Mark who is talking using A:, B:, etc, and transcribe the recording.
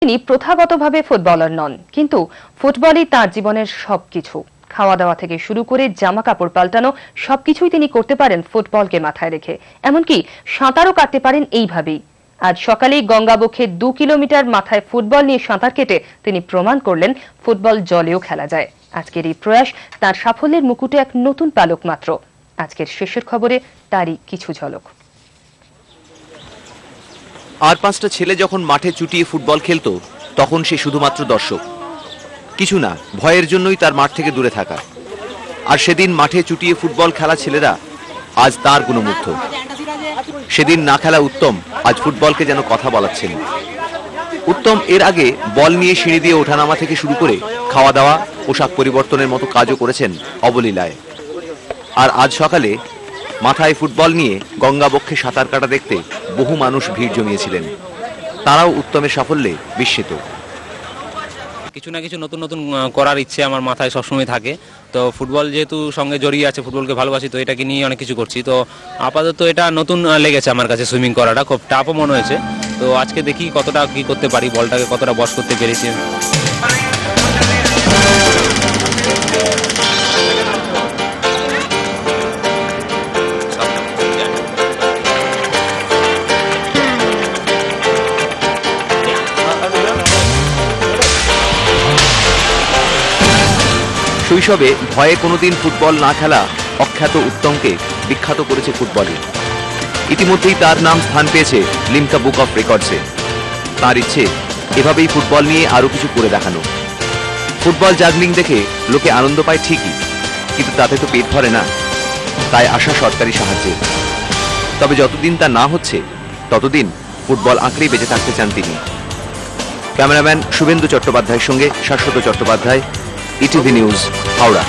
A: তিনি প্রথাগতভাবে ফুটবলার নন, কিন্তু ফুটবলই তার জীবনের সবকিছু। খাওয়া দাওয়া থেকে শুরু করে জামা কাপড় পাল্টানো সবকিছুই তিনি করতে পারেন ফুটবলকে মাথায় রেখে। এমনকি সাঁতারও কাটতে পারেন এইভাবেই। আজ সকালেই গঙ্গাবক্ষে 2 কিলোমিটার মাথায় ফুটবল নিয়ে সাঁতার কেটে তিনি প্রমাণ করলেন ফুটবল জলেও খেলা যায়। আজকের এই প্রয়াস তার সাফল্যের মুকুটে এক নতুন পালক মাত্র। আজকের শেষের খবরে তারই কিছু ঝলক।
B: আর 5টা ছেলে যখন মাঠে চুটিয়ে ফুটবল খেলতো, তখন সে শুধুমাত্র দর্শক। কিছু না, ভয়ের জন্যই তার মাঠ থেকে দূরে থাকা। আর সেদিন মাঠে চুটিয়ে ফুটবল খেলা ছেলেরা আজ তার গুণমুগ্ধ। সেদিন না খেলা উত্তম আজ ফুটবলকে যেন কথা বলাচ্ছেন। উত্তম এর আগে বল নিয়ে সিঁড়ি দিয়ে ওঠানামা থেকে শুরু করে খাওয়া দাওয়া, পোশাক পরিবর্তনের মতো কাজও করেছেন অবলীলায়। আর আজ সকালে মাথায় ফুটবল নিয়ে গঙ্গাবক্ষে সাঁতার কাটা দেখতে বহু মানুষ ভিড় জমিয়েছিলেন। তারাও উত্তমের সাফল্যে বিস্মিত।
C: কিছু না কিছু নতুন নতুন করার ইচ্ছে আমার মাথায় সবসময় থাকে। তো ফুটবল যেহেতু সঙ্গে জড়িয়ে আছে, ফুটবলকে ভালোবাসি, তো এটাকে নিয়ে অনেক কিছু করছি। তো আপাতত এটা নতুন লেগেছে আমার কাছে। সুইমিং করাটা খুব টাফও মনে হয়েছে। তো আজকে দেখি কতটা কি করতে পারি, বলটাকে কতটা বশ করতে পেরেছি।
B: শৈশবে ভয়ে কোনোদিন ফুটবল না খেলা অখ্যাত উত্তমকে বিখ্যাত করেছে ফুটবলে। ইতিমধ্যেই তার নাম স্থান পেয়েছে লিমকা বুক অফ রেকর্ডসে। তার ইচ্ছে এভাবেই ফুটবল নিয়ে আরো কিছু করে দেখানো। ফুটবল জাগলিং দেখে লোকে আনন্দ পায় ঠিকই, কিন্তু তাতে তো পেট ভরে না। তাই আশা সরকারি সাহায্যে। তবে যতদিন তা না হচ্ছে, ততদিন ফুটবল আঁকড়েই বেঁচে থাকতে চান তিনি। ক্যামেরাম্যান শুভেন্দু চট্টোপাধ্যায়ের সঙ্গে শাশ্বত চট্টোপাধ্যায়, ইটিভি নিউজ, হাওড়া।